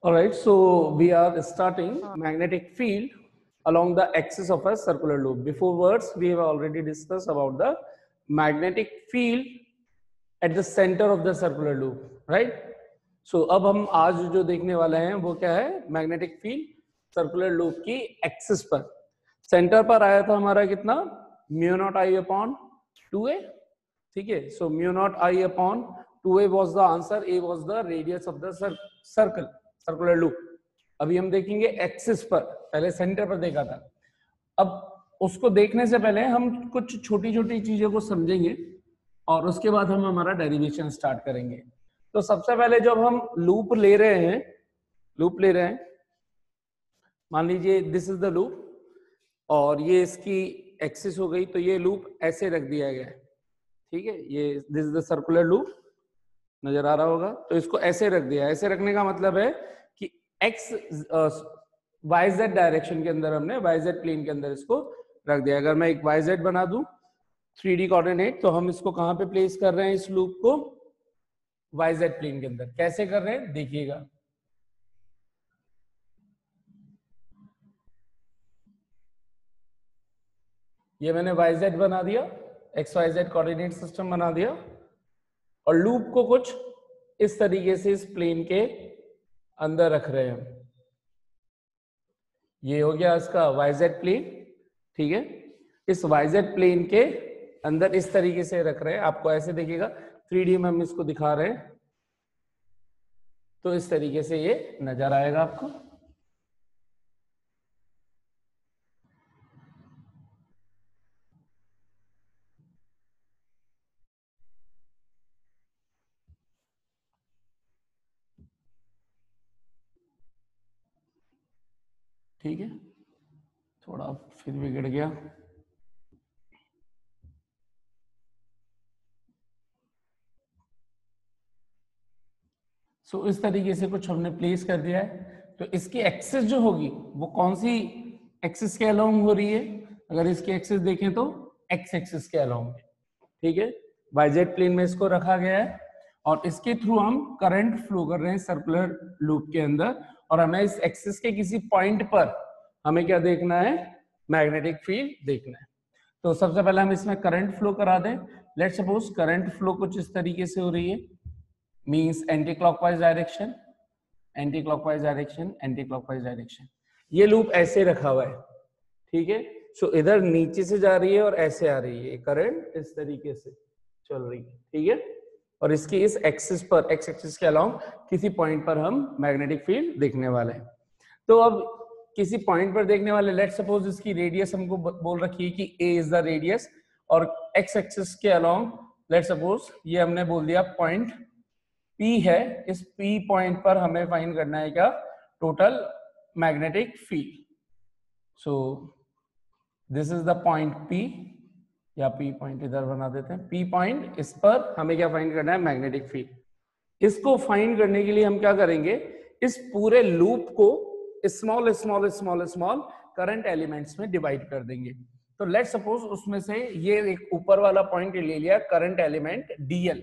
All right, so we are starting magnetic field along the axis of a circular loop. Before words, we have already discussed about the magnetic field at the center of the circular loop, right? So अब हम आज जो देखने वाले हैं वो क्या है, मैग्नेटिक फील्ड सर्कुलर लूप की एक्सिस पर सेंटर पर आया था हमारा कितना, mu not I upon 2a, ठीक है. सो mu not I upon 2a was the answer, a was the radius of the circle circular loop. अभी हम देखेंगे एक्सिस पर, पहले सेंटर पर देखा था. अब उसको देखने से पहले हम कुछ छोटी छोटी चीजों को समझेंगे और उसके बाद हम हमारा डेरिवेशन स्टार्ट करेंगे. तो सबसे पहले जब हम लूप ले रहे हैं, मान लीजिए दिस इज द लूप और ये इसकी एक्सिस हो गई, तो ये लूप ऐसे रख दिया गया है, ठीक है. ये this is the circular loop, नजर आ रहा होगा. तो इसको ऐसे रख दिया. ऐसे रखने का मतलब है कि एक्स वाई जेड डायरेक्शन के अंदर हमने वाई जेड प्लेन के अंदर इसको रख दिया. अगर मैं एक वाई जेड बना दूं 3D कोऑर्डिनेट, तो हम इसको कहां पे प्लेस कर रहे हैं, इस लूप को वाई जेड प्लेन के अंदर. कैसे कर रहे हैं देखिएगा. ये मैंने वाई जेड बना दिया, X Y Z coordinate system बना दिया और लूप को कुछ इस तरीके से इस प्लेन के अंदर रख रहे हैं. ये हो गया इसका वाई जेड प्लेन, ठीक है. इस वाई जेड प्लेन के अंदर इस तरीके से रख रहे हैं. आपको ऐसे देखिएगा, 3D में हम इसको दिखा रहे हैं, तो इस तरीके से ये नजर आएगा आपको. ठीक है, थोड़ा फिर बिगड़ गया. सो इस तरीके से कुछ हमने प्लेस कर दिया है. तो इसकी एक्सिस जो होगी वो कौन सी एक्सिस के अलोंग हो रही है, अगर इसकी एक्सिस देखें तो एक्स एक्सिस के अलोंग है, ठीक है. वाई जेड प्लेन में इसको रखा गया है और इसके थ्रू हम करंट फ्लो कर रहे हैं सर्कुलर लूप के अंदर. और हमें इस एक्सिस के किसी पॉइंट पर हमें क्या देखना है, मैग्नेटिक फील्ड देखना है. तो सबसे पहले हम इसमें करंट फ्लो करा दें. लेट्स सपोज करंट फ्लो कुछ इस तरीके से हो रही है, means anti clockwise direction, anti clockwise direction, anti clockwise direction. ये लूप ऐसे रखा हुआ है, ठीक है. सो इधर नीचे से जा रही है और ऐसे आ रही है, करंट इस तरीके से चल रही है, ठीक है. और इसकी इस एक्सिस पर, एक्स एक्सिस के अलाउंग किसी पॉइंट पर हम मैग्नेटिक फील्ड देखने वाले हैं. तो अब किसी पॉइंट पर देखने वाले, लेट्स सपोज इसकी रेडियस हमको बोल रखी है कि a इज द रेडियस, और एक्स एक्सिस के अलाउंग लेट्स सपोज ये हमने बोल दिया पॉइंट P है. इस P पॉइंट पर हमें फाइंड करना है क्या, total magnetic field. So this is the point P, या P पॉइंट इधर बना देते हैं. P पॉइंट, इस पर हमें क्या फाइंड करना है, मैग्नेटिक फील्ड. इसको फाइंड करने के लिए हम क्या करेंगे, इस पूरे लूप को small small small small current elements में डिवाइड कर देंगे. तो लेट्स सपोज उसमें से ये एक ऊपर वाला पॉइंट ले लिया, current element DL.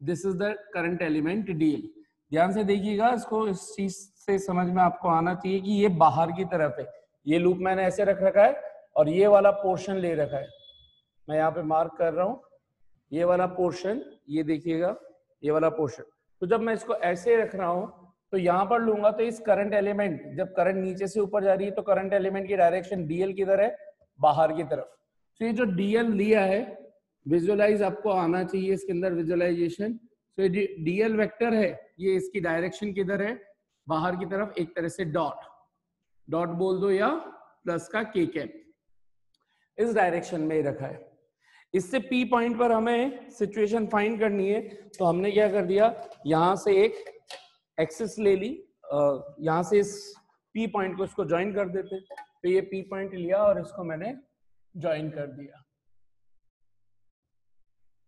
This is the current element DL. ध्यान से देखिएगा इसको, इस चीज से समझ में आपको आना चाहिए कि ये बाहर की तरफ है. ये लूप मैंने ऐसे रख रखा है और ये वाला पोर्शन ले रखा है, मैं यहाँ पे मार्क कर रहा हूं. ये वाला पोर्शन, ये देखिएगा, ये वाला पोर्शन. तो जब मैं इसको ऐसे रख रहा हूं तो यहां पर लूंगा, तो इस करंट एलिमेंट, जब करंट नीचे से ऊपर जा रही है तो करंट एलिमेंट की डायरेक्शन DL किधर है, बाहर की तरफ. तो ये जो DL लिया है, विजुअलाइज आपको आना चाहिए इसके अंदर, विजुअलाइजेशन. तो ये DL वेक्टर है, ये इसकी डायरेक्शन किधर है, बाहर की तरफ. एक तरह से डॉट डॉट बोल दो या प्लस का K कैप, इस डायरेक्शन में ही रखा है. इससे P पॉइंट पर हमें सिचुएशन फाइंड करनी है. तो हमने क्या कर दिया, यहां से एक एक्सिस ले ली, यहां से इस P पॉइंट को इसको ज्वाइन कर देते. तो ये P पॉइंट लिया और इसको मैंने ज्वाइन कर दिया,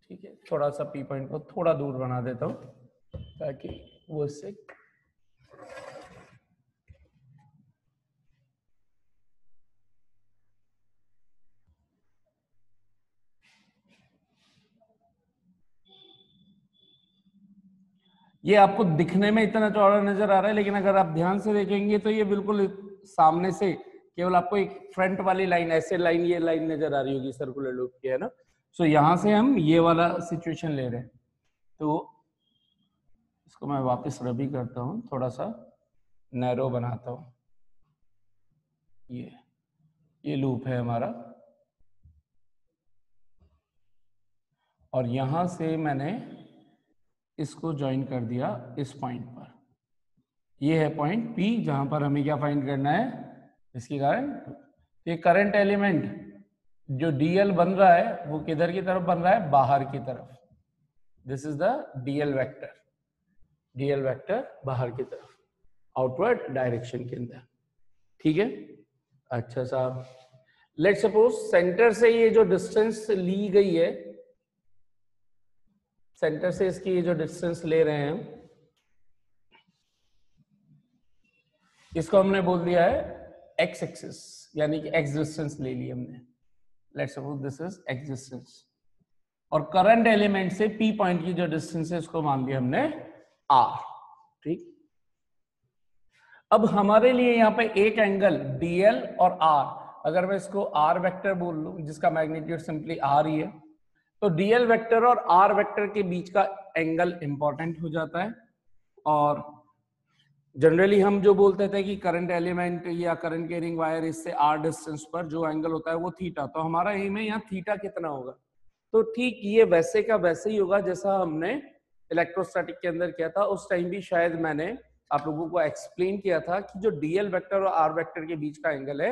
ठीक है. थोड़ा सा P पॉइंट को थोड़ा दूर बना देता हूं ताकि वो इससे, ये आपको दिखने में इतना चौड़ा नजर आ रहा है, लेकिन अगर आप ध्यान से देखेंगे तो ये बिल्कुल सामने से केवल आपको एक फ्रंट वाली लाइन, ऐसे लाइन, ये लाइन नजर आ रही होगी सर्कुलर लूप की, है ना। सो यहां से हम ये वाला सिचुएशन ले रहे हैं। तो इसको मैं वापस रबी करता हूं, थोड़ा सा नैरो बनाता हूं। ये लूप है हमारा, और यहां से मैंने इसको ज्वाइन कर दिया इस पॉइंट पर। ये है पॉइंट P, जहां पर हमें क्या फाइंड करना है, इसकी करंट। ये करंट एलिमेंट जो DL बन रहा है वो किधर की तरफ बन रहा है, बाहर की तरफ। This is the DL vector, DL vector बाहर की तरफ, आउटवर्ड डायरेक्शन के अंदर, ठीक है। अच्छा साहब, लेट्स सपोज सेंटर से ये जो डिस्टेंस ली गई है, सेंटर से इसकी ये जो डिस्टेंस ले रहे हैं हम, इसको हमने बोल दिया है एक्स एक्सिस, यानी कि एक्स डिस्टेंस ले ली हमने। Let's suppose this is x distance, और करंट एलिमेंट से P पॉइंट की जो डिस्टेंस है उसको मान लिया हमने R, ठीक। अब हमारे लिए यहाँ पे एक एंगल DL और R, अगर मैं इसको R वेक्टर बोल लूं, जिसका मैग्नीट्यूड सिंपली R ही है, तो DL वेक्टर और R वेक्टर के बीच का एंगल इंपॉर्टेंट हो जाता है। और जनरली हम जो बोलते थे कि करंट एलिमेंट या करंट कैरिंग वायर इससे R डिस्टेंस पर जो एंगल होता है वो थीटा, तो हमारा एम है यहाँ थीटा कितना होगा। तो ठीक ये वैसे का वैसे ही होगा जैसा हमने इलेक्ट्रोस्टैटिक के अंदर किया था। उस टाइम भी शायद मैंने आप लोगों को एक्सप्लेन किया था कि जो DL वेक्टर और R वेक्टर के बीच का एंगल है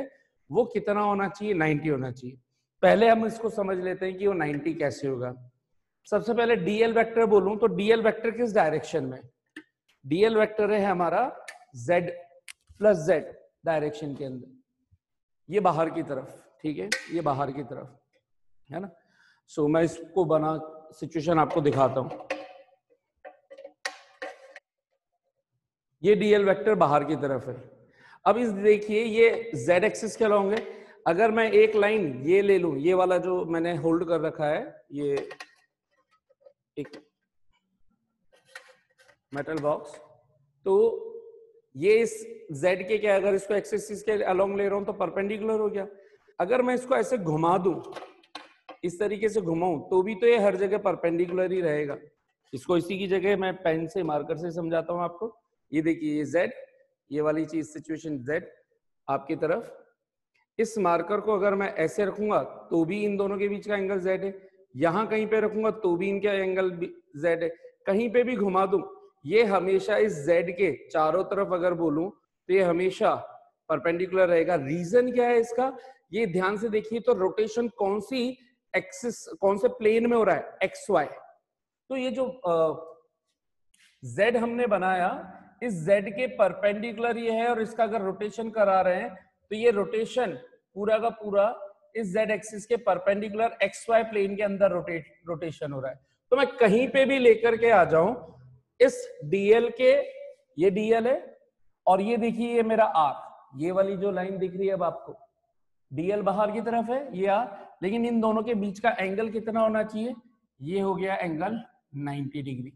वो कितना होना चाहिए, 90 होना चाहिए। पहले हम इसको समझ लेते हैं कि वो 90 कैसे होगा। सबसे पहले DL वेक्टर बोलूं तो DL वेक्टर किस डायरेक्शन में, DL वेक्टर है हमारा Z प्लस Z डायरेक्शन के अंदर, ये बाहर की तरफ, ठीक है, ये बाहर की तरफ है ना। सो मैं इसको बना सिचुएशन आपको दिखाता हूं। ये DL वेक्टर बाहर की तरफ है। अब इस देखिए ये Z एक्सिस के अलॉन्ग है। अगर मैं एक लाइन ये ले लूं, ये वाला जो मैंने होल्ड कर रखा है, ये एक मेटल बॉक्स, तो ये इस Z के क्या, अगर इसको एक्स एक्सिस के अलॉन्ग ले रहा हूं तो परपेंडिकुलर हो गया। अगर मैं इसको ऐसे घुमा दूं, इस तरीके से घुमाऊं, तो भी तो ये हर जगह परपेंडिकुलर ही रहेगा। इसको इसी की जगह मैं पेन से, मार्कर से समझाता हूं आपको। ये देखिए ये Z, ये वाली चीज सिचुएशन Z आपकी तरफ, इस मार्कर को अगर मैं ऐसे रखूंगा तो भी इन दोनों के बीच का एंगल Z है, यहां कहीं पे रखूंगा तो भी इनका एंगल Z है, कहीं पे भी घुमा दूं ये हमेशा इस Z के चारों तरफ अगर बोलूं तो ये हमेशा परपेंडिकुलर रहेगा। रीजन क्या है इसका, ये ध्यान से देखिए, तो रोटेशन कौन सी एक्सिस, कौन से प्लेन में हो रहा है, XY। तो ये जो Z हमने बनाया, इस Z के परपेंडिकुलर ये है, और इसका अगर रोटेशन करा रहे हैं तो ये रोटेशन पूरा का पूरा इस Z एक्सिस के परपेंडिकुलर XY प्लेन के अंदर रोटेशन हो रहा है। तो मैं कहीं पे भी लेकर के आ जाऊं, इस DL के, ये DL है, और ये देखिए ये मेरा R, ये वाली जो लाइन दिख रही है अब आपको, DL बाहर की तरफ है, ये R, लेकिन इन दोनों के बीच का एंगल कितना होना चाहिए, ये हो गया एंगल 90 डिग्री।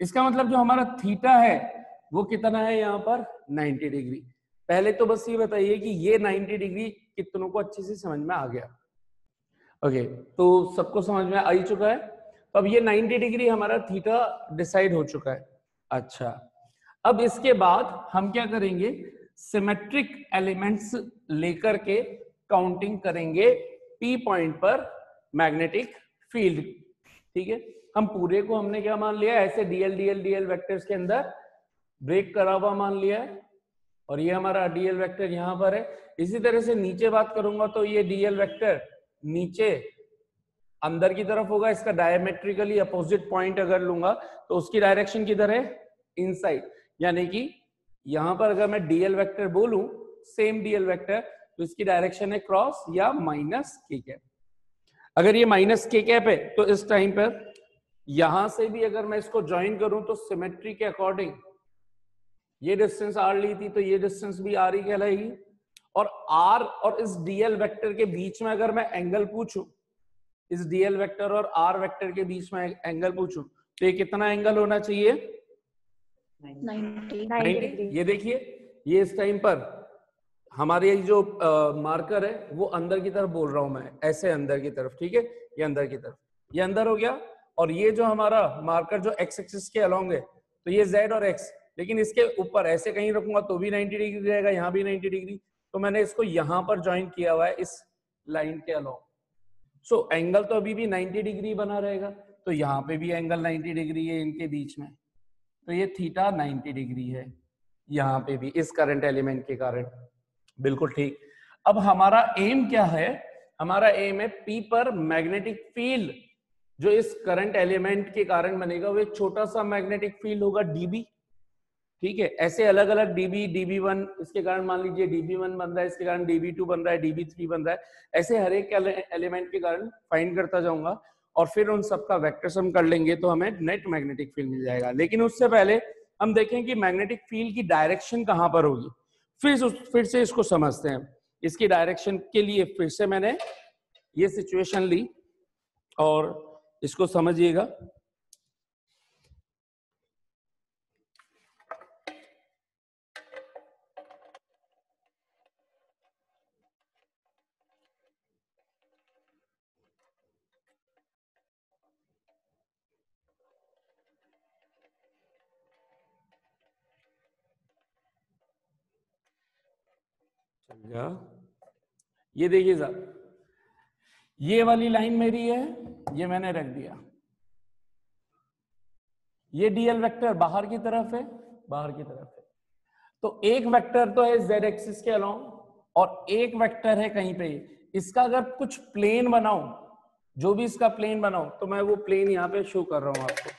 इसका मतलब जो हमारा थीटा है वो कितना है यहाँ पर, 90 डिग्री। पहले तो बस ये बताइए कि ये 90 डिग्री कितनों को अच्छे से समझ में आ गया। ओके, तो सबको समझ में आ ही चुका है। तो अब ये 90 डिग्री हमारा थीटा डिसाइड हो चुका है। अच्छा, अब इसके बाद हम क्या करेंगे, सिमेट्रिक एलिमेंट्स लेकर के काउंटिंग करेंगे P पॉइंट पर मैग्नेटिक फील्ड, ठीक है। हम पूरे को हमने क्या मान लिया, ऐसे DL वेक्टर्स के अंदर ब्रेक करा हुआ मान लिया है, और ये हमारा DL वेक्टर यहां पर है। इसी तरह से नीचे बात करूंगा तो ये DL वेक्टर नीचे अंदर की तरफ होगा, इसका डायमेट्रिकली अपोजिट पॉइंट अगर लूंगा तो उसकी डायरेक्शन किधर है, इनसाइड। यानी कि यहां पर अगर मैं DL वेक्टर बोलूं, सेम DL वेक्टर, तो इसकी डायरेक्शन है क्रॉस या माइनस k कैप। अगर ये माइनस k कैप है तो इस टाइम पर यहां से भी अगर मैं इसको ज्वाइन करूं तो सिमेट्री के अकॉर्डिंग ये डिस्टेंस R ली थी तो ये डिस्टेंस भी R ही कहलाएगी। और R और इस DL वेक्टर के बीच में अगर मैं एंगल पूछूं, इस DL वेक्टर और R वेक्टर के बीच में एंगल पूछूं, तो ये कितना एंगल होना चाहिए, 90। ये देखिए, ये इस टाइम पर हमारे ये जो मार्कर है वो अंदर की तरफ बोल रहा हूं मैं, ऐसे अंदर की तरफ, ठीक है, ये अंदर की तरफ, ये अंदर हो गया। और ये जो हमारा मार्कर जो एक्स एक्सिस के अलोंग है, तो ये जेड और एक्स, लेकिन इसके ऊपर ऐसे कहीं रखूंगा तो भी 90 डिग्री रहेगा, यहाँ भी 90 डिग्री, तो मैंने इसको यहाँ पर ज्वाइन किया हुआ है इस लाइन के अलोंग। सो एंगल तो अभी भी 90 डिग्री बना रहेगा, तो यहाँ पे भी एंगल 90 डिग्री है इनके बीच में, तो ये थीटा 90 डिग्री है यहाँ पे भी इस करंट एलिमेंट के कारण। बिल्कुल ठीक। अब हमारा एम क्या है? हमारा एम है पी पर मैग्नेटिक फील्ड जो इस करंट एलिमेंट के कारण बनेगा वो एक छोटा सा मैग्नेटिक फील्ड होगा डीबी, ठीक है। ऐसे अलग अलग डीबी, डीबी1 इसके कारण मान लीजिए डीबी1 बन रहा है, इसके कारण डीबी2 बन रहा है, डीबी3 बन रहा है, ऐसे हर एक एलिमेंट के कारण फाइंड करता जाऊंगा और फिर उन सबका वेक्टर सम कर लेंगे तो हमें नेट मैग्नेटिक फील्ड मिल जाएगा। लेकिन उससे पहले हम देखें कि मैग्नेटिक फील्ड की डायरेक्शन कहां पर होगी, फिर से इसको समझते हैं। इसकी डायरेक्शन के लिए फिर से मैंने ये सिचुएशन ली और इसको समझिएगा। ये देखिए साहब, ये वाली लाइन मेरी है, ये मैंने रख दिया, ये डीएल वेक्टर बाहर की तरफ है, बाहर की तरफ है, तो एक वेक्टर तो है जेड एक्सिस के अलोंग और एक वेक्टर है कहीं पे। इसका अगर कुछ प्लेन बनाऊं, जो भी इसका प्लेन बनाऊं, तो मैं वो प्लेन यहां पे शो कर रहा हूं आपको।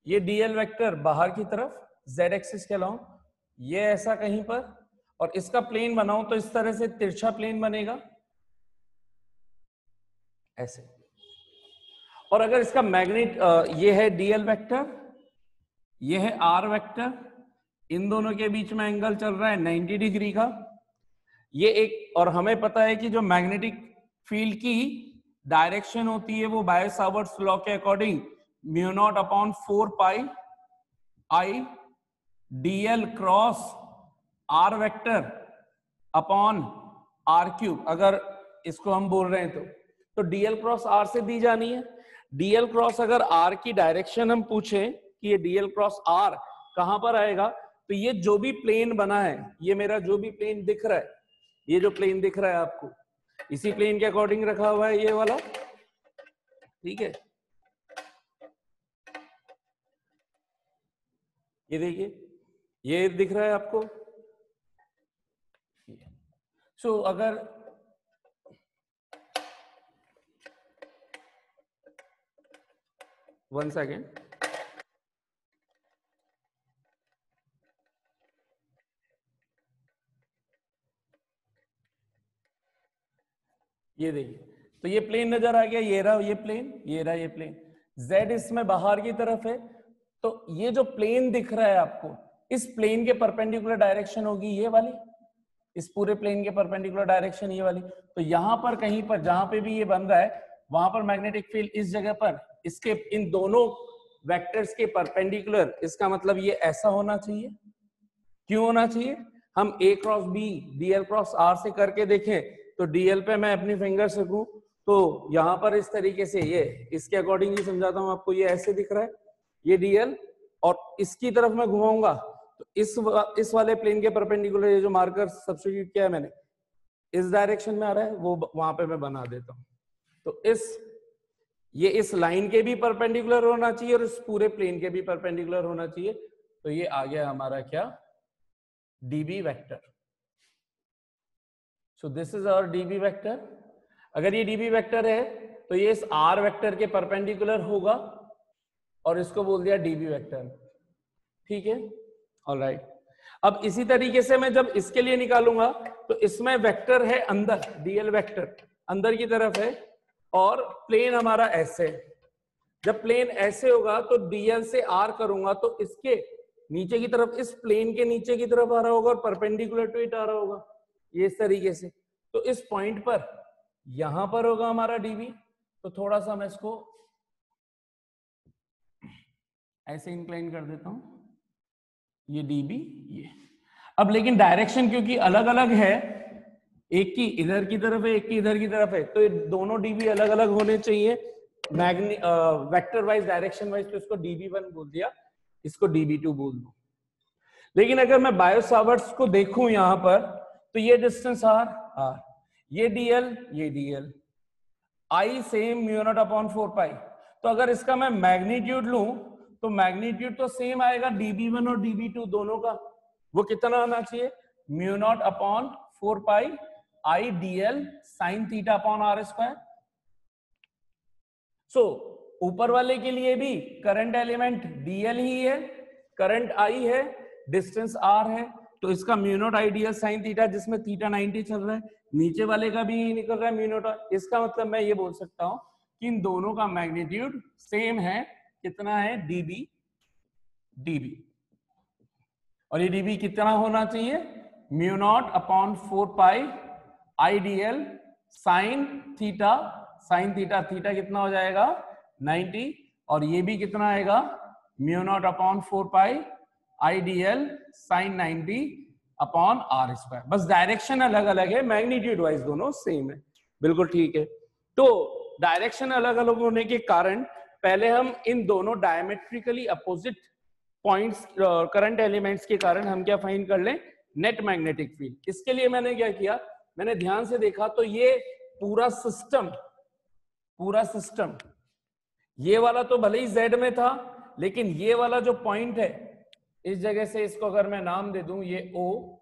ये डीएल वेक्टर बाहर की तरफ जेड एक्सिस के अलोंग, ये ऐसा कहीं पर, और इसका प्लेन बनाऊं तो इस तरह से तिरछा प्लेन बनेगा ऐसे। और अगर इसका मैग्नेट ये है डीएल वेक्टर, ये है आर वेक्टर, इन दोनों के बीच में एंगल चल रहा है 90 डिग्री का, ये एक, और हमें पता है कि जो मैग्नेटिक फील्ड की डायरेक्शन होती है वो बाय सावर्ट्स लॉ के according mu naught upon 4 pi I dl cross r vector upon r cube, अगर इसको हम बोल रहे हैं तो डीएल क्रॉस आर से दी जानी है। डीएल क्रॉस अगर आर की डायरेक्शन हम पूछें कि ये डीएल क्रॉस आर कहां पर आएगा, तो ये जो भी प्लेन बना है, ये मेरा जो भी प्लेन दिख रहा है, ये जो प्लेन दिख रहा है आपको, इसी प्लेन के अकॉर्डिंग रखा हुआ है ये वाला, ठीक है। ये देखिए, ये दिख रहा है आपको। सो अगर वन सेकेंड, ये देखिए, तो ये प्लेन नजर आ गया, ये रहा ये प्लेन, ये रहा ये प्लेन, z इसमें बाहर की तरफ है, तो ये जो प्लेन दिख रहा है आपको, इस प्लेन के परपेंडिकुलर डायरेक्शन होगी ये वाली, इस पूरे प्लेन के परपेंडिकुलर डायरेक्शन ये वाली। तो यहां पर कहीं पर जहां पे भी ये बन रहा है, वहां पर मैग्नेटिक फील्ड इस जगह पर इसके इन दोनों वेक्टर्स के परपेंडिकुलर, इसका मतलब ये ऐसा होना चाहिए। क्यों होना चाहिए? हम a cross b dl cross r से करके देखें तो dl पे मैं अपनी फिंगर रखूं तो यहां पर इस तरीके से, ये इसके अकॉर्डिंग ही समझाता हूं आपको, ये ऐसे दिख रहा है ये dl, और इसकी तरफ मैं घुमाऊंगा तो इस वाले प्लेन के परपेंडिकुलर ये जो मार्कर सब्स्टिट्यूट किया है मैंने, इस डायरेक्शन में आ रहा है, वो वहां पे मैं बना देता हूं। तो ये इस लाइन के भी परपेंडिकुलर होना चाहिए और इस पूरे प्लेन के भी परपेंडिकुलर होना चाहिए। तो ये आ गया हमारा क्या, dB vector. So this is our dB vector. अगर ये डीबी वेक्टर है तो ये इस आर वेक्टर के परपेंडिकुलर होगा और इसको बोल दिया डीबी वेक्टर, ठीक है, ऑलराइट। अब इसी तरीके से मैं जब इसके लिए निकालूंगा तो इसमें वेक्टर है अंदर, डीएल वेक्टर अंदर की तरफ है और प्लेन हमारा ऐसे। जब प्लेन ऐसे होगा तो डीएल से आर करूंगा तो इसके नीचे की तरफ, इस प्लेन के नीचे की तरफ आ रहा होगा और परपेंडिकुलर टू इट आ रहा होगा, ये इस तरीके से। तो इस पॉइंट पर यहां पर होगा हमारा डीबी। तो थोड़ा सा मैं इसको ऐसे इंक्लाइन कर देता हूं, ये डीबी ये। अब लेकिन डायरेक्शन क्योंकि अलग अलग है, एक की इधर की तरफ है, एक की इधर की तरफ है, तो ये दोनों डीबी अलग अलग होने चाहिए वेक्टर वाइज, डायरेक्शन वाइज। तो इसको db1 बोल दिया, इसको db2 बोल दो। लेकिन अगर मैं बायो सावर्ट्स को देखूं यहां पर, तो ये डिस्टेंस r, ये dl, ये dl, I same mu naught upon 4 पाई। तो अगर इसका मैं मैग्नीट्यूड लूं तो मैग्नीट्यूड तो सेम आएगा db1 और db2 दोनों का। वो कितना आना चाहिए, mu naught upon 4 pi I dl sine theta upon r square. So ऊपर वाले के लिए भी करंट एलिमेंट dl ही है, करंट I है, डिस्टेंस r है, तो इसका mu naught I dl sine theta, जिसमें थीटा 90 चल रहा है, नीचे वाले का भी निकल रहा है म्यू नॉट। इसका मतलब मैं ये बोल सकता हूं कि इन दोनों का मैग्नीट्यूड सेम है, कितना है, db। और ये db कितना होना चाहिए, mu naught upon 4 pi I dl sine theta, sine theta, theta कितना हो जाएगा 90, और ये भी कितना आएगा, mu naught upon 4 pi I dl sine 90 upon r square. बस डायरेक्शन अलग अलग है, मैग्नीट्यूड वाइज दोनों सेम है। बिल्कुल ठीक है। तो डायरेक्शन अलग अलग होने के कारण पहले हम इन दोनों diametrically opposite points, current elements के कारण हम क्या फाइंड कर लें, नेट मैग्नेटिक फील्ड। इसके लिए मैंने क्या किया, मैंने ध्यान से देखा तो ये पूरा सिस्टम ये वाला तो भले ही Z में था, लेकिन ये वाला जो पॉइंट है, इस जगह से इसको अगर मैं नाम दे दूं, ये O,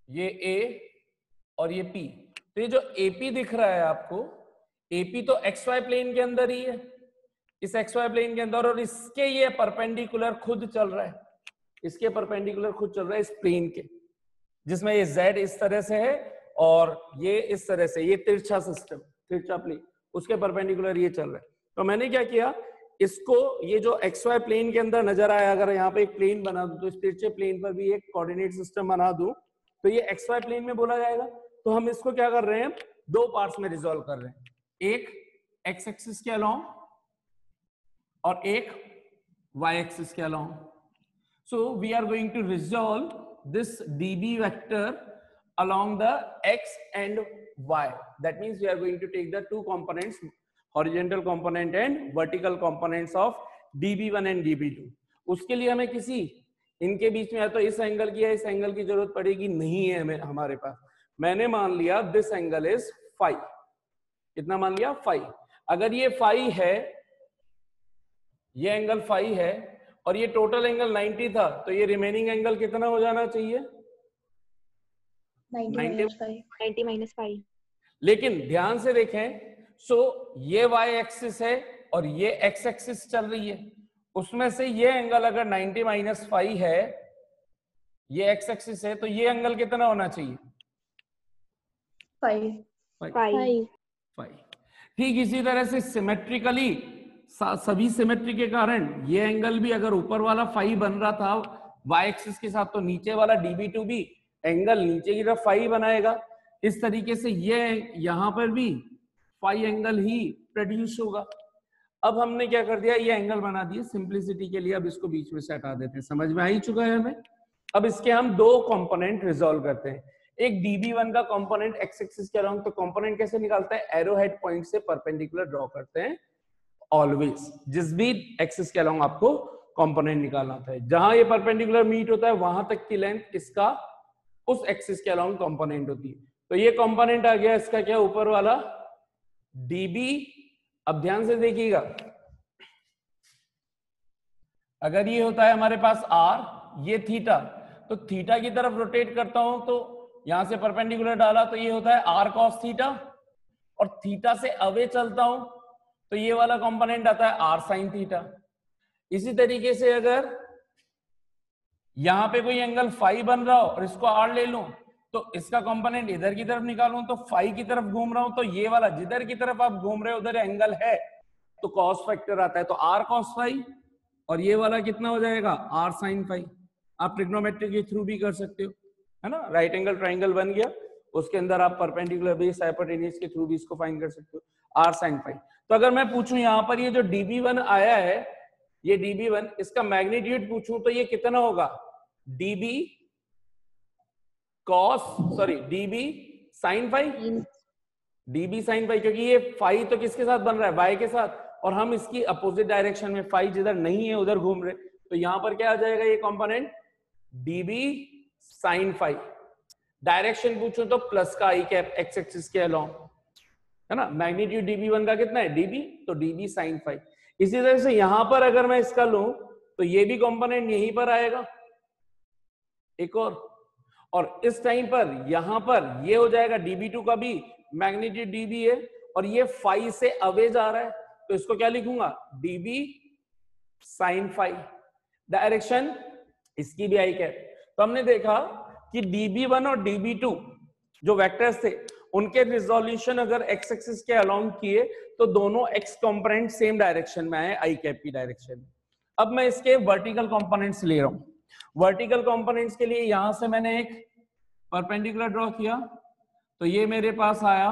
ये A और ये P, तो ये जो AP दिख रहा है आपको, AP तो XY प्लेन के अंदर ही है, इस XY प्लेन के अंदर, और इसके ये परपेंडिकुलर खुद चल रहा है, इसके परपेंडिकुलर खुद चल रहा है इस प्लेन के, जिसमें ये Z इस तरह से है और ये इस तरह से, ये तिरछा सिस्टम, तिरछा प्लेन, उसके परपेंडिकुलर ये चल रहा है। तो मैंने क्या किया, इसको ये जो XY प्लेन के अंदर नजर आया, अगर यहाँ पे एक प्लेन बना दूं, तो इस तिरछे प्लेन पर भी एक कोऑर्डिनेट सिस्टम बना दूं, तो ये XY प्लेन में बोला जाएगा। तो हम इसको क्या कर रहे हैं, दो पार्ट्स में रिजॉल्व कर रहे हैं, एक X एक्सिस के अलोंग और एक Y एक्सिस के along. So we are going to resolve this dB vector along the X and Y. That means we are going to take the two components, horizontal component and vertical components of dB1 and dB2. उसके लिए हमें किसी इनके बीच में या तो इस angle की या इस एंगल की जरूरत पड़ेगी, नहीं है हमें, हमारे पास। मैंने मान लिया दिस एंगल इज फाई, कितना मान लिया, फाई। अगर ये फाई है, ये एंगल फाई है और ये टोटल एंगल 90 था, तो ये रिमेनिंग एंगल कितना हो जाना चाहिए, 90 माइनस 5। लेकिन ध्यान से देखें, ये y एक्सिस है और ये x एक्सिस चल रही है, उसमें से ये एंगल अगर 90 माइनस 5 है, ये x एक्सिस है, तो ये एंगल कितना होना चाहिए, 5। ठीक इसी तरह से सिमेट्रिकली, सभी सिमेट्री के कारण ये एंगल भी अगर ऊपर वाला 5 बन रहा था y एक्सिस के साथ, तो नीचे वाला dB2 भी एंगल नीचे की तरफ 5 बनाएगा। इस तरीके से ये यहां पर भी 5 एंगल ही प्रोड्यूस होगा। अब हमने क्या कर दिया, ये एंगल बना दिए सिंपलिसिटी के लिए, अब इसको बीच में से हटा देते हैं, समझ में आ ही चुका है हमें। अब इसके हम दो कंपोनेंट रिजॉल्व करते हैं। एक dB1 का कंपोनेंट x एक्सिस के अलोंग, तो कंपोनेंट कैसे निकालते हैं, एरो हेड पॉइंट से परपेंडिकुलर ड्रॉ करते हैं ऑलवेज, जिस भी एक्सिस के अलोंग आपको कंपोनेंट निकालना था, जहां ये परपेंडिकुलर मीट होता है वहां तक की लेंथ इसका उस एक्सिस के अलोंग कंपोनेंट होती है। तो ये कंपोनेंट आ गया इसका क्या, ऊपर वाला dB। अब ध्यान से देखिएगा, अगर ये होता है हमारे पास r, ये थीटा, तो थीटा की तरफ रोटेट करता हूं, तो यहां से परपेंडिकुलर डाला तो ये होता है r cos थीटा, और थीटा से अवे चलता हूं तो ये वाला कंपोनेंट आता है r sin थीटा। इसी तरीके से अगर यहां पे कोई एंगल फाई बन रहा हो और इसको r ले लूं, तो इसका कंपोनेंट इधर की तरफ निकालूं तो फाई की तरफ घूम रहा हूं, तो ये वाला जिधर की तरफ आप घूम रहे हो उधर एंगल है, तो कॉस फैक्टर आता है, तो r cos फाई, और ये वाला कितना हो जाएगा, r sin फाई। आप ट्रिग्नोमेट्री के थ्रू भी कर सकते हो, है ना, राइट एंगल ट्राइंगल बन गया, उसके अंदर आप परपेंडिकुलर बेस हाइपोटेन्यूज के थ्रू भी इसको फाइंड कर सकते हो, r sin फाई। तो अगर मैं पूछूं यहाँ पर ये जो dB1 आया है, ये db1, इसका मैग्नीट्यूड पूछूं तो ये कितना होगा, db sin phi, db sin phi, क्योंकि ये phi तो किसके साथ बन रहा है, y के साथ, और हम इसकी अपोजिट डायरेक्शन में, phi जिधर नहीं है उधर घूम रहे, तो यहां पर क्या आ जाएगा ये component, db sin phi। Direction पूछूं तो प्लस का i कैप x एक्सिस के अलोंग, है ना, मैग्नीट्यूड db1 का कितना है, db, तो db sin phi। इसी तरह से यहां पर अगर मैं इसका लूं तो ये भी कंपोनेंट यहीं पर आएगा एक और इस टाइम पर यहां पर ये हो जाएगा, db2 का भी मैग्नीट्यूड db है और ये phi से अवे जा रहा है, तो इसको क्या लिखूंगा, db sin phi। डायरेक्शन इसकी भी आई कैप। तो हमने देखा कि db1 और db2 जो वेक्टर्स थे उनके रिजोल्यूशन अगर x एक्सिस के अलोंग किए तो दोनों x कंपोनेंट सेम डायरेक्शन में आए, आई कैप की डायरेक्शन में। अब मैं इसके वर्टिकल कंपोनेंट्स ले रहा हूं। वर्टिकल कंपोनेंट्स के लिए यहां से मैंने एक परपेंडिकुलर ड्रॉ किया, तो ये मेरे पास आया,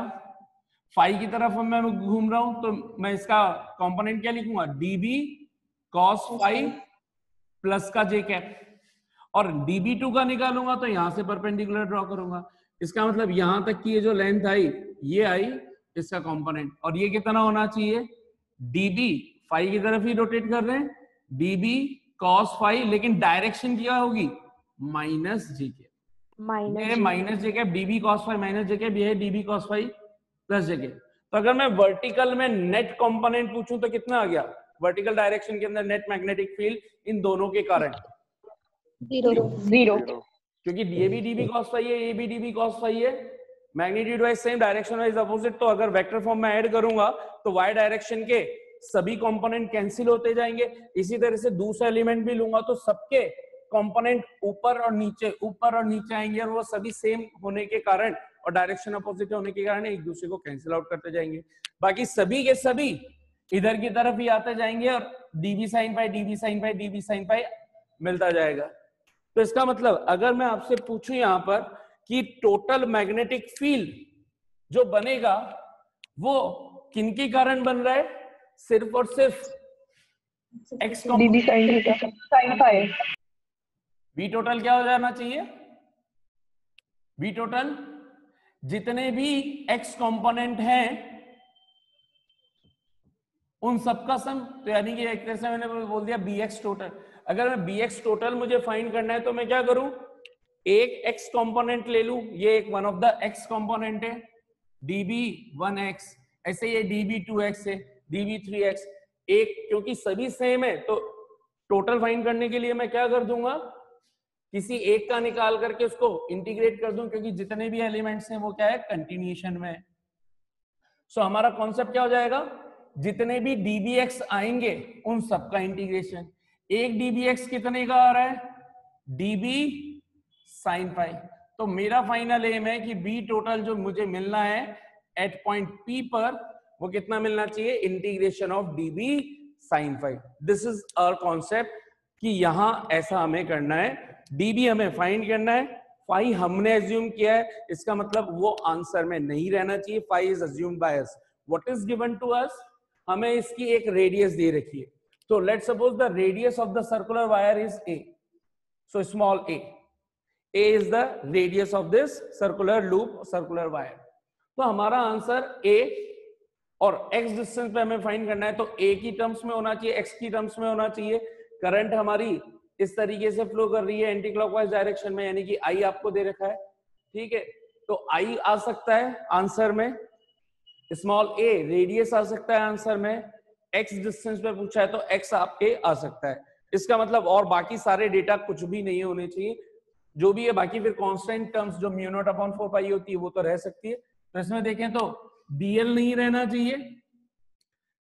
फाई की तरफ मैं घूम रहा हूं, तो मैं इसका कंपोनेंट क्या लिखूंगा, db cos phi प्लस का j कैप, और db2 का निकालूंगा तो यहां से परपेंडिकुलर ड्रॉ करूंगा। इसका मतलब यहां तक की ये जो लेंथ आई, ये आई इसका कंपोनेंट, और ये कितना होना चाहिए, db phi की तरफ ही रोटेट कर रहे हैं, db cos phi, लेकिन डायरेक्शन क्या होगी, minus j cap, minus j cap, db cos phi minus j cap, ये है db cos phi plus j cap. तो अगर मैं वर्टिकल में नेट कंपोनेंट पूछूं तो कितना आ गया, वर्टिकल डायरेक्शन के अंदर नेट मैग्नेटिक फील्ड इन दोनों के कारण 0 क्योंकि ये भी db cos phi है, ये भी db cos phi है, magnitude wise same, direction wise opposite. तो अगर वेक्टर फॉर्म में ऐड करूंगा तो y डायरेक्शन के सभी कंपोनेंट कैंसिल होते जाएंगे। इसी तरह से दूसरा एलिमेंट भी लूंगा तो सबके कंपोनेंट ऊपर और नीचे आएंगे, और वो सभी सेम होने के कारण और डायरेक्शन अपोजिट होने के कारण एक दूसरे को कैंसिल आउट करते जाएंगे। बाकी सभी के सभी इधर की तरफ ही आते जाएंगे और db sin phi मिलता जाएगा। तो इसका मतलब अगर मैं आपसे पूछूं यहां पर कि टोटल मैग्नेटिक फील्ड जो बनेगा वो किनके कारण बन रहा है, सिर्फ और सिर्फ x db sin phi v total क्या हो जाना चाहिए, v टोटल जितने भी x कंपोनेंट हैं उन सबका सम, तो यानी कि एक तरह से मैंने बोल दिया bx टोटल। अगर मैं bx टोटल मुझे फाइंड करना है तो मैं क्या करूं, एक x कंपोनेंट ले लूं, ये एक one of the x component है db1x, ऐसे ये db2x है, db3x, एक क्योंकि सभी सेम है तो टोटल फाइंड करने के लिए मैं क्या कर दूंगा, किसी एक का निकाल करके उसको इंटीग्रेट कर दूं, क्योंकि जितने भी एलिमेंट्स हैं वो क्या है, कंटिन्यूएशन में है। सो हमारा कॉन्सेप्ट क्या हो जाएगा, जितने भी dbx आएंगे उन सबका इंटीग्रेशन। एक dbx कितने का आ रहा है, db sin phi। तो मेरा फाइनल एम है कि b टोटल जो मुझे मिलना है एट पॉइंट p पर, वो कितना मिलना चाहिए, integration of db sin phi। This is our concept कि यहां ऐसा हमें करना है, db हमें फाइंड करना है, phi हमने एज्यूम किया है, इसका मतलब वो आंसर में नहीं रहना चाहिए, phi is assumed by us. What is given to us, हमें इसकी एक रेडियस दे रखी है, तो let's suppose the radius of the circular wire is a, so small a is the radius of this circular loop, circular wire। तो हमारा answer a, और x डिस्टेंस पे हमें फाइंड करना है, तो a की टर्म्स में होना चाहिए, x की टर्म्स में होना चाहिए। करंट हमारी इस तरीके से फ्लो कर रही है एंटी क्लॉकवाइज डायरेक्शन में, यानी कि I आपको दे रखा है, ठीक है, तो I आ सकता है आंसर में, स्मॉल a रेडियस आ सकता है आंसर में, x डिस्टेंस पे पूछा है तो x आपके आ सकता है। इसका मतलब और बाकी सारे डेटा कुछ भी नहीं होने चाहिए, जो भी है बाकी फिर कांस्टेंट टर्म्स जो म्यू नॉट अपॉन 4 पाई होती है वो तो रह सकती है। तो इसमें देखें तो dl नहीं रहना चाहिए,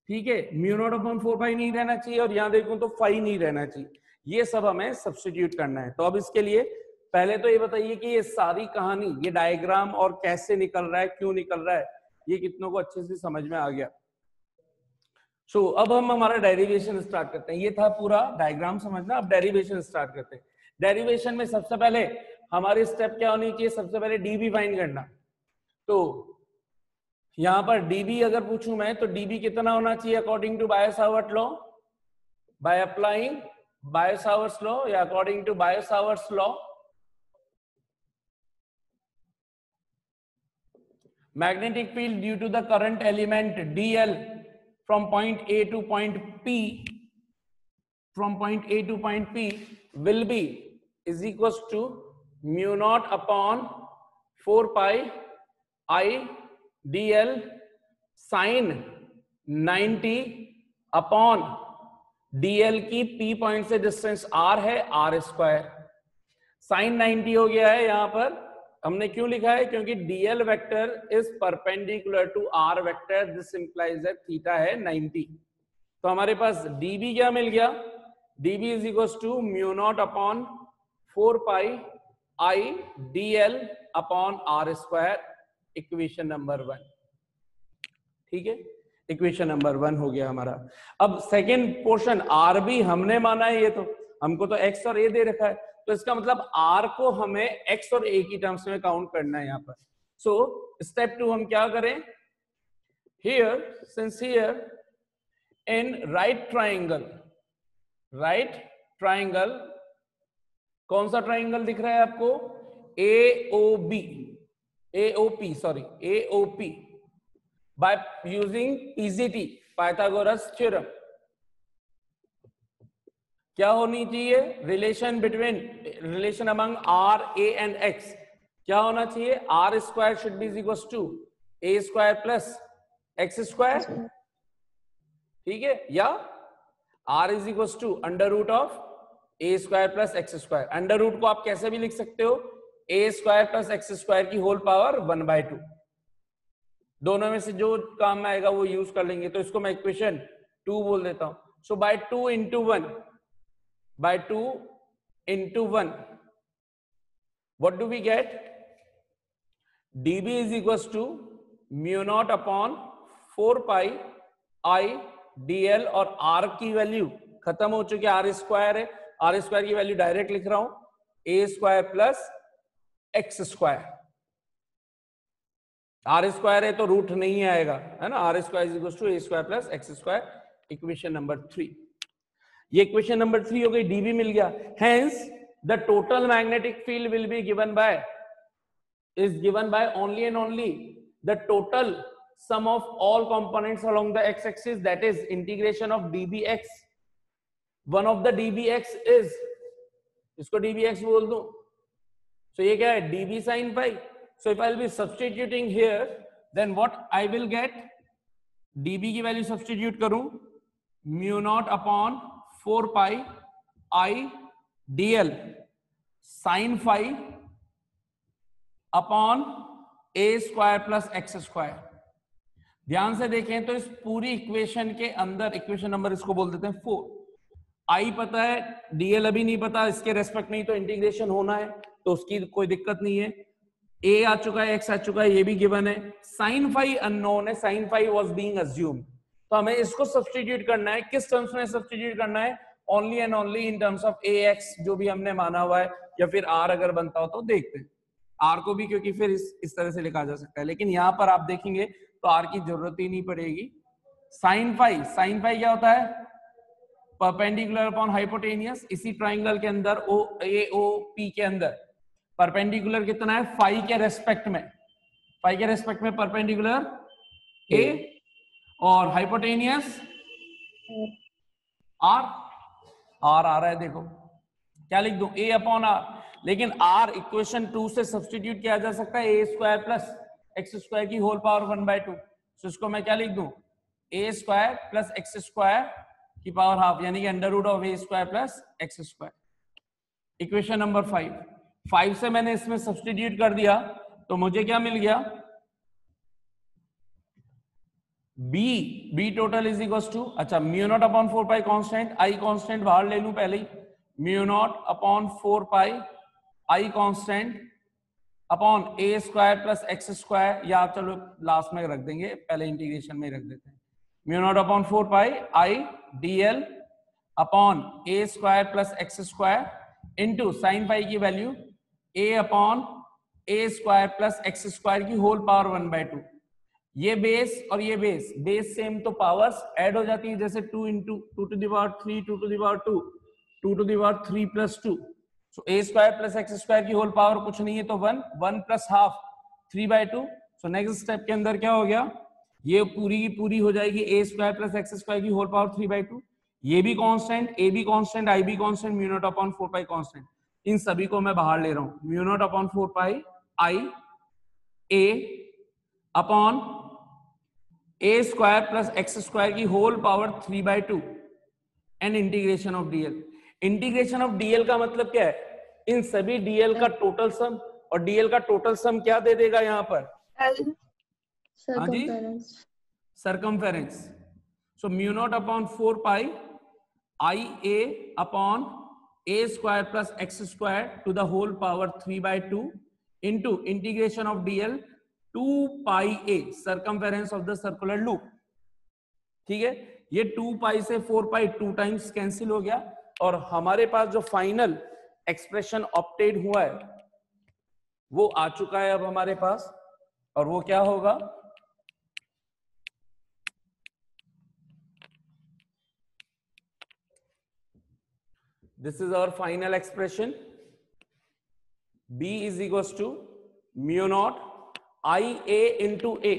ठीक है, म्यू नॉट अपॉन 4 पाई नहीं रहना चाहिए, और यहां देखूं तो फाई नहीं रहना चाहिए। ये सब हमें सब्स्टिट्यूट करना है। तो अब इसके लिए पहले तो ये बताइए कि ये सारी कहानी, ये डायग्राम और कैसे निकल रहा है, क्यों निकल रहा है, ये कितनों को अच्छे से समझ में आ गया। सो अब हम हमारा डेरिवेशन स्टार्ट करते हैं। ये था पूरा डायग्राम समझना, अब डेरिवेशन स्टार्ट करते हैं। डेरिवेशन में सबसे पहले हमारी स्टेप क्या होनी चाहिए, सबसे पहले dB फाइंड करना। तो यहां पर dB अगर पूछूं मैं तो dB कितना होना चाहिए according to Biot Savart law, by applying Biot-Savart's law, या according to Biot-Savart's law, magnetic field due to the current element dl from point A to point P, will be is equals to mu naught upon 4 pi I dl sin 90 upon dl की P point से distance r है r square, sign 90 हो गया है। यहां पर हमने क्यों लिखा है, क्योंकि dl vector is perpendicular to r vector, this implies that theta है 90। तो हमारे पास db क्या मिल गया, db is equal to mu naught upon 4 pi i dl upon r square, equation number 1। ठीक है, इक्वेशन नंबर 1 हो गया हमारा। अब सेकेंड पोर्शन r भी हमने माना है, ये तो हमको तो x और a दे रखा है, तो इसका मतलब r को हमें x और a की टर्म्स में काउंट करना है यहाँ पर। सो स्टेप 2 हम क्या करें, here since here in right triangle, कौन सा ट्राइंगल दिख रहा है आपको, AOP by using PGT, Pythagoras theorem. क्या होनी चाहिए, relation among R, A and X क्या होना चाहिए, R square should be equal to A square plus X square, ठीक है, या R is equal to under root of A square plus X square. Under root को आप कैसे भी लिख सकते हो, A square plus X square की होल पावर 1/2, दोनों में से जो काम में आएगा वो यूज कर लेंगे। तो इसको मैं इक्वेशन 2 बोल देता हूं। सो bye 2 into 1 what do we get, dB is equals to mu naught upon 4 pi I dl, और r की वैल्यू खत्म हो चुकी है, r स्क्वायर है, r स्क्वायर की वैल्यू डायरेक्ट लिख रहा हूं, a square plus x square, r square है तो रूट नहीं आएगा, है ना, r square is equal to a square plus x square, equation number 3। ये इक्वेशन नंबर 3 हो गई, डीबी मिल गया। Hence the total magnetic field will be given by only and only the total sum of all components along the x axis, that is integration of dbx। One of the dbx is, इसको dbx बोल दूं, तो ये क्या है, db sin phi। So if I will be substituting here, then what I will get, dB की value substitute करूं, mu naught upon 4 pi I dl sin phi upon A square plus x square. ध्यान से देखें तो इस पूरी equation के अंदर, इक्वेशन नंबर इसको बोल देते हैं 4, I पता है, dl अभी नहीं पता, इसके रेस्पेक्ट नहीं तो इंटीग्रेशन होना है, तो उसकी कोई दिक्कत नहीं है। a आ चुका है, x आ चुका है, ये भी गिवन है, sin phi अननोन है, sin phi was being assumed, तो हमें इसको सब्स्टिट्यूट करना है। किस टर्म्स में सब्स्टिट्यूट करना है, only and only in terms of ax, जो भी हमने माना हुआ है, या फिर r अगर बनता हो तो देखते हैं r को भी, क्योंकि फिर इस तरह से लिखा जा सकता है, लेकिन यहां पर आप देखेंगे तो r की जरूरत ही नहीं पड़ेगी। sin phi क्या होता है, परपेंडिकुलर अपॉन हाइपोटेनियस। इसी ट्राइंगल के अंदर AOP के अंदर परपेंडिकुलर कितना है, फाई के रेस्पेक्ट में परपेंडिकुलर A, और हाइपोटेनियस R आ रहा है, देखो क्या लिख दूं, A अपॉन R, लेकिन R इक्वेशन 2 से सब्स्टिट्यूट किया जा सकता है, A square plus x square की होल पावर 1/2। तो इसको मैं क्या लिख दूं, A square plus x square की पावर हाफ, यानी कि under root of A square plus x square, equation number 5 से मैंने इसमें सब्स्टिट्यूट कर दिया, तो मुझे क्या मिल गया, B total is equal to, अच्छा, mu naught upon 4 pi constant, I constant बाहर ले लूं पहले ही, mu naught upon 4 pi I constant upon A square plus x square, या चलो लास्ट में रख देंगे, पहले इंटीग्रेशन में रख देते हैं, mu naught upon 4 pi I dl upon A square plus x square into sine pi की value a upon A square plus x square की होल पावर 1/2। ये बेस और ये बेस सेम तो पावर्स ऐड हो जाती है, जैसे 2 into 2 to the power 3, 2 to the power 2, 2 to the power 3 plus 2, so a square plus x square की होल पावर कुछ नहीं है तो 1, 1 plus half 3/2। So next step के अंदर क्या हो गया, ये पूरी की पूरी हो जाएगी a square plus x square की होल पावर 3/2, ये भी कांस्टेंट, a भी कांस्टेंट, i भी constant, mu naught upon 4 pi constant, इन सभी को मैं बाहर ले रहा हूं, mu naught upon 4 pi i a upon a square plus x square की whole power 3/2 and integration of dl। Integration of dl का मतलब क्या है, इन सभी dl का टोटल सम, और dl का टोटल सम क्या दे देगा यहाँ पर, हाँ जी, circumference. So mu naught upon 4 pi i a upon a square plus x square to the whole power 3/2 into integration of dl 2 pi a, circumference of the circular loop. ठीक है, ये 2 पाई से 4 पाई 2 टाइम्स कैंसिल हो गया, और हमारे पास जो final expression obtain हुआ है वो आ चुका है अब हमारे पास, और वो क्या होगा, this is our final expression, b is equals to mu naught i a into a,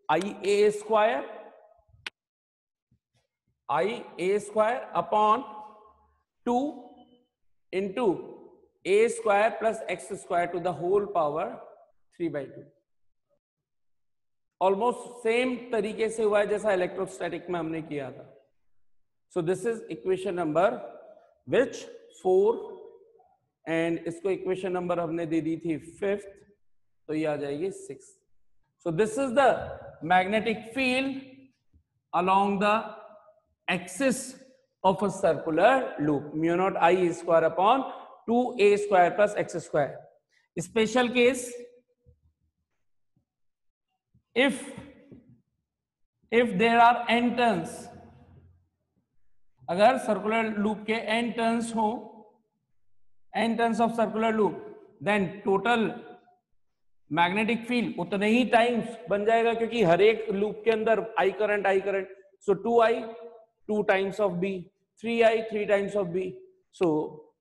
i a square upon 2 into a square plus x square to the whole power 3/2। Almost same तरीके से हुआ है जैसा electrostatic में हमने किया था। सो this is equation number which 4, and इसको इक्वेशन नंबर हमने दे दी थी 5th, तो ये आ जाएगी 6th। So this is the magnetic field along the axis of a circular loop, mu naught I square upon 2a square plus x square। Special case, if there are n turns, अगर circular loop के n turns हो, n turns of circular loop, then total magnetic field उतने ही times बन जाएगा, क्योंकि हर एक loop के अंदर I current, so 2i 2 times of b, 3i 3 times of b। So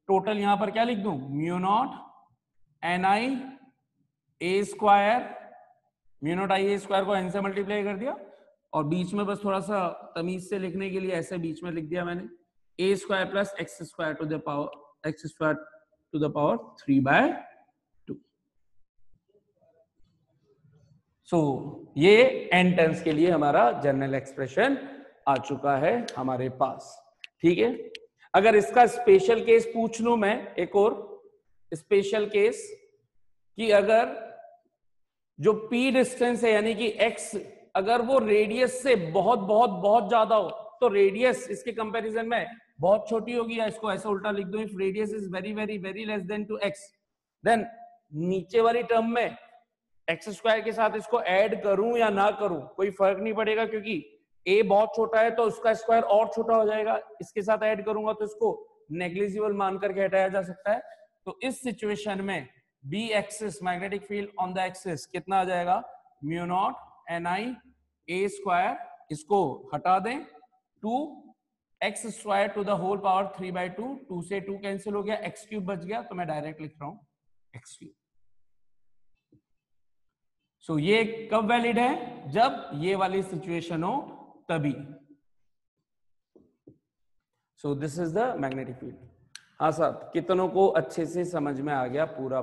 total यहां पर क्या लिख दूं, mu naught ni a square, mu naught i a square को n से मल्टीप्लाई कर दिया, और बीच में बस थोड़ा सा तमीज से लिखने के लिए ऐसे बीच में लिख दिया मैंने, a square plus x square to the power 3/2। So ये n टर्न्स के लिए हमारा जनरल एक्सप्रेशन आ चुका है हमारे पास। ठीक है, अगर इसका स्पेशल केस पूछ लूं मैं, एक और स्पेशल केस, कि अगर जो p डिस्टेंस है यानी कि x, अगर वो रेडियस से बहुत बहुत बहुत ज्यादा हो, तो रेडियस इसके कंपैरिजन में बहुत छोटी होगी, या इसको ऐसा उल्टा लिख दो, if radius is very very very less than to x, देन नीचे वाली टर्म में एक्स स्क्वायर के साथ इसको ऐड करूं या ना करूं कोई फर्क नहीं पड़ेगा, क्योंकि a बहुत छोटा है तो उसका स्क्वायर और छोटा हो जाएगा, इसके साथ ऐड करूंगा तो इसको नेग्लिजिबल मान करके हटाया जा सकता है। तो इस सिचुएशन में b axis, magnetic field on the axis कितना आ जाएगा, mu naught ni a square, इसको हटा दें, 2x square to the whole power 3/2, 2 से 2 कैंसिल हो गया, x क्यूब बच गया, तो मैं डायरेक्ट लिख रहा हूं x क्यूब। सो ये कब वैलिड है, जब ये वाली सिचुएशन हो तभी। सो this is the magnetic field. हाँ साहब, कितनों को अच्छे से समझ में आ गया पूरा?